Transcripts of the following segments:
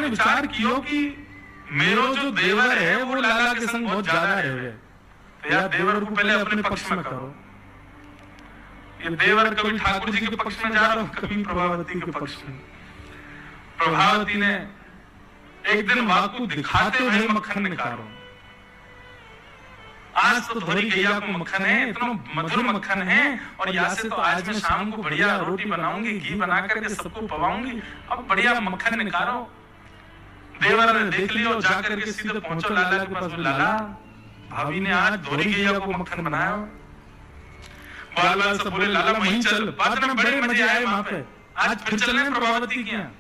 आपने विचार कियो कि मेरो जो देवर है वो लाला के संग बहुत ज्यादा रहे, तो यार देवर को पहले अपने पक्ष में करो। ये देवर कभी ठाकुर जी के पक्ष में जा रहा हो, कभी प्रभावती के पक्ष में। प्रभावती ने एक दिन वाकु दिखाते हुए मक्खन निकालो। आज तो धोरी गैया को मक्खन है, इतना मधुर मक्खन है, और यहाँ से तो आज मैं शाम को बढ़िया रोटी बनाऊंगी, घी बना करके सबको पवाऊंगी, अब बढ़िया मक्खन निकालो। देवर ने देख लिया और जाकर के सीधे पहुंचो लाला के पास। लाला, भाभी ने आज धोरी गैया को मक्खन बनाया। बाल बाल सब बोले लाला वहीं चल, बाद में बड़े मजे आए वहां पे, आज फिर चलने प्रभावती के यहाँ।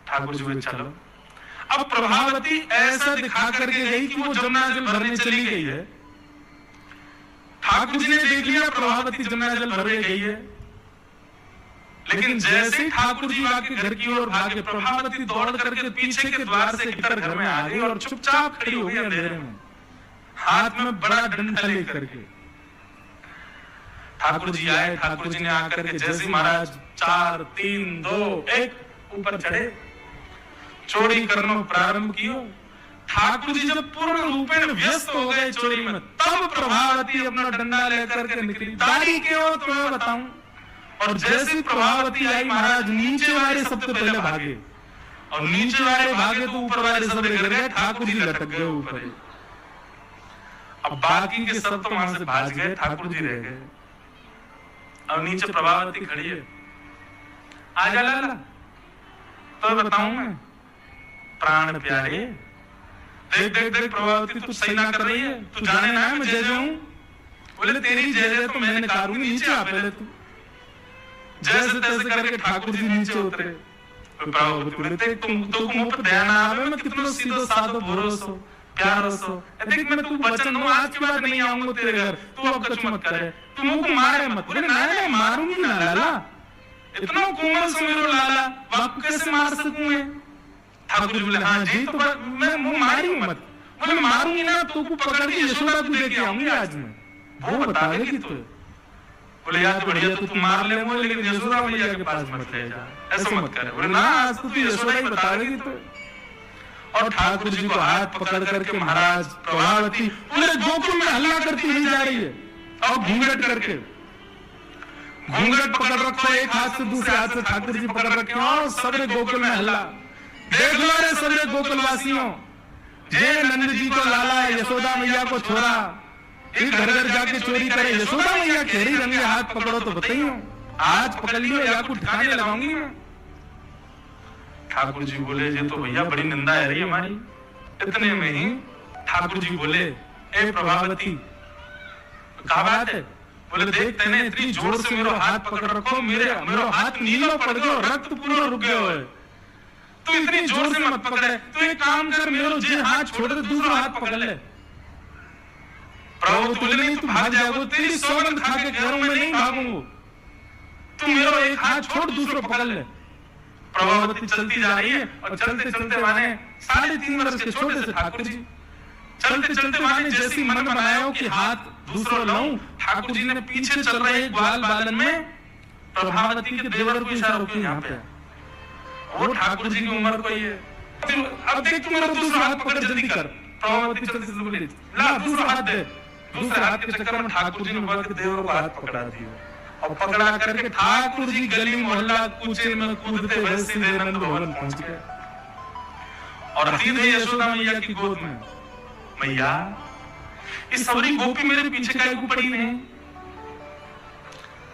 ठाकुर जी बोले चलो। अब प्रभावती ऐसा दिखा करके गई कि वो जमुना जल भरने चली गई है। ठाकुर जी ने देख लिया प्रभावती जमुना जल भरने गई है, लेकिन जैसे ही ठाकुर जी आके घर की ओर भागे, प्रभावती दौड़ करके पीछे के द्वार से भीतर घर में आ गई और चुपचाप खड़ी हो गई अंधेरे में, हाथ में बड़ा डंडा लेकर के। ठाकुर जी आए, ठाकुर जी ने आकर के जैसे महाराज 4 3 2 1 ऊपर चढ़े, चोरी करना प्रारंभ किया। ठाकुर जी जब पूर्ण रूपेण व्यस्त हो गए चोरी में, तब प्रभावती अपना डंडा लेकर के निकली। दाढ़ी के ओर तुम्हें बताऊं, और जैसे प्रभावती आई महाराज नीचे वाले सबसे पहले भागे, और नीचे वाले भागे तो ऊपर वाले सब गिर गए, ठाकुर जी लटक गए ऊपर। अब बाकी के सब तो वहां से भाग गए, ठाकुर जी रह गए। अब नीचे प्रभावती खड़ी है, आजा लाला, तो बताऊं मैं प्राण प्यारे, देख देख देख प्रभावती तू सही ना कर रही है, तू जाने ना है मैं जय जय हूं। बोले तेरी जय जय तो मैं निकालूंगी, नीचे आ पहले तू। जैसे तैसे करके ठाकुर जी नीचे उतरे। प्रभावती बोले देख तुम तो मुंह पर दया ना आवे, मैं कितना सीधो साधो भरोसो प्यारोसो, देख मैं तू वचन हूं, आज के बाद नहीं आऊंगा तेरे घर, तू अब कुछ मत करे, तू मुंह को मारे मत। बोले नहीं मारूंगी ना लाला, इतना कोमल से मेरो लाला, वाकु कैसे मार सकूं मैं। ठाकुर बोले हाँ जी, तो मैं मुंह मारी मत। बोले मारूंगी ना तो को पकड़ के यशोदा को लेके आऊंगी आज मैं, वो बतावेगी तू। बोले यार बढ़िया, तो तू मार ले मुझे, लेकिन यशोदा मैया के पास मत ले जा, ऐसा मत कर। बोले ना आज तो तू यशोदा ही बतावेगी तू। और ठाकुर जी को हाथ पकड़ करके महाराज प्रभावती पूरे गोकुल में हल्ला करती हुई जा रही है, और घूंघट करके घूंघट पकड़ रखो, एक हाथ से दूसरे हाथ से ठाकुर जी पकड़ रखे, और सबरे गोकुल में हल्ला। देख लो रे सबरे गोकुल वासियों, जे नंद जी को लाला यशोदा मैया को छोड़ा, एक घर घर जाके चोरी करे, यशोदा मैया कह रही रंगे हाथ पकड़ो तो बताइयो, आज पकड़ लियो या को ठिकाने लगाऊंगी मैं। ठाकुर जी बोले ये तो भैया बड़ी निंदा है रही हमारी। इतने में ही ठाकुर जी बोले ए प्रभावती क्या बात है। बोले देख तेने इतनी जोर से मेरा हाथ पकड़ रखो, मेरा हाथ नीला पड़ गया, रक्त पूरा रुक गया है, तू इतनी जोर से मत पकड़े, तू एक काम कर, मेरा जे हाथ छोड़ दे दूसरा हाथ पकड़ ले। प्रभु बोले नहीं तू भाग जाओगे, तेरी सौगंध खा के कह रहा हूं मैं नहीं भागूंगा, तू मेरा एक हाथ छोड़ दूसरा पकड़ ले। प्रभावती चलती जा रही है, और चलते चलते माने 3.5 वर्ष के छोटे से ठाकुर जी चलते चलते माने जैसी मन बनाया हो कि हाथ दूसरा लाऊं, ठाकुर जी ने पीछे चल रहे ग्वाल बालन में प्रभावती के देवर को इशारा किया यहाँ पे, वो ठाकुर जी की उम्र को ही है। अब देख तू मेरा दूसरा हाथ पकड़ जल्दी कर। प्रभावती चलते चलते बोली ला दूसरा हाथ दे। दूसरे हाथ के चक्कर में ठाकुर जी ने बोला कि देवर को हाथ पकड़ा दिया, और पकड़ा करके ठाकुर जी गली मोहल्ला कूचे में कूदते हुए सीधे नंद भवन पहुंच गए, और सीधे यशोदा मैया की गोद में। मैया इस सबरी गोपी मेरे पीछे काहे को पड़ी है।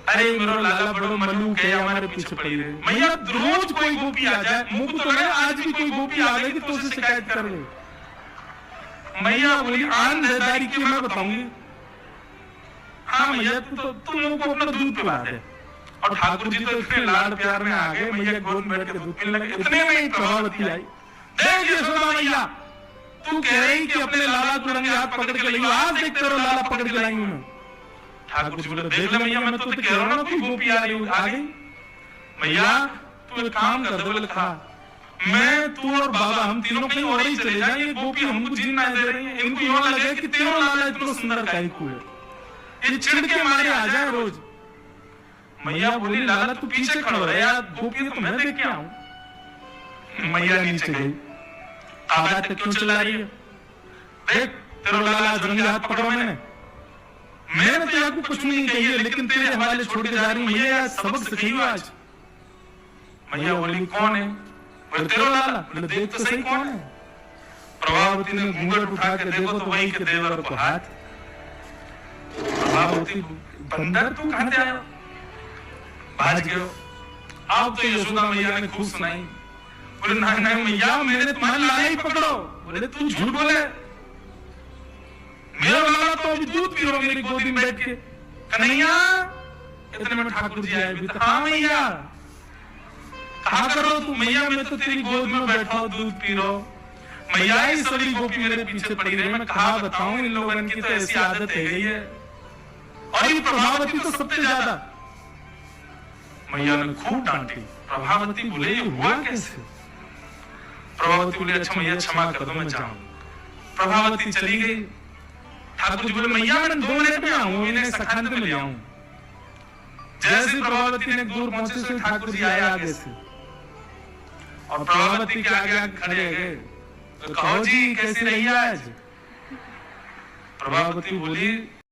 अरे मेरा लाला बड़ो मल्लू के हमारे पीछे पड़ी है। मैया रोज कोई गोपी आ जाए, मुंह तो नहीं, आज भी कोई गोपी आ गई तो उसे शिकायत कर ले। मैया बोली आंधेदारी की मैं बताऊंगी। हाँ मैया तुम लोगों को अपना दूध पिला दे। और ठाकुर जी तो इतने लाड प्यार में आ गए, मैया गोद में बैठ के दूध पीने लगे। इतने में ही प्रभावती आई, देख यशोदा मैया तू कह रही कि अपने लाला को रंगे हाथ पकड़ के लाई, आज देख तेरा लाला पकड़ के लाई हूं मैं। ठाकुर जी बोले देख ले मैया, मैं तो कह रहा हूं ना कोई गोपी आ रही आ गई। मैया तू एक काम कर दे। बोले कहा मैं तू और बाबा हम तीनों कहीं और ही चले जाएं, ये गोपी हमको जीना दे रही है, इनको यूं लगे कि तेरा लाला इतना सुंदर काहे को है, ये चिढ़ के मारे आ जाए रोज। मैया बोली लाला तू पीछे खड़ो रहे यार, गोपी तो मैं देख के आऊं। मैया नीचे गई, तादाद क्यों चिल्ला रही है? देख तेरा लाला आज रंगे हाथ पकड़ो मैंने तो आपको कुछ नहीं कही है, लेकिन तेरे हवाले छोड़ के जा रही हूँ। मैया आज सबक सिखाइयो आज। मैया बोली कौन है? बोले तेरा लाला। बोले देख तो सही कौन है? प्रभावती ने घूंघट उठा के देखो तो वही के देवर को हाथ। प्रभावती बंदर तू कहां से आया? भाज गयो। अब तो यशोदा मैया ने खूब सुनाई। बोले नहीं मैया मैंने तुम्हारा लाला ही पकड़ो। बोले तू झूठ बोले, मेरा लाला तो अभी दूध पी रहा मेरी गोदी में बैठ के। कन्हैया इतने में ठाकुर जी आए भी तो हाँ मैया कहा कर रहा तू? मैया मैं तो तेरी गोद में बैठा हूँ दूध पी रहा हूँ। मैया ही सभी गोपी मेरे पीछे पड़ी रही, मैं कहा बताऊं इन लोगों की तो ऐसी आदत है गई है, और ये प्रभावती तो सबसे ज्यादा। मैया ने खूब डांटी। प्रभावती बोले ये हुआ कैसे? प्रभावती बोले अच्छा मैया क्षमा कर दो मैं जाऊं। प्रभावती चली गई। ठाकुर जी बोले मैया मैं 2 मिनट में आऊं, इन्हें सखांत में ले आऊं। जैसे प्रभावती ने दूर पहुंचे से ठाकुर जी आए आगे से, और प्रभावती के आगे खड़े गए। तो कहो जी कैसी रही आज? प्रभावती बोली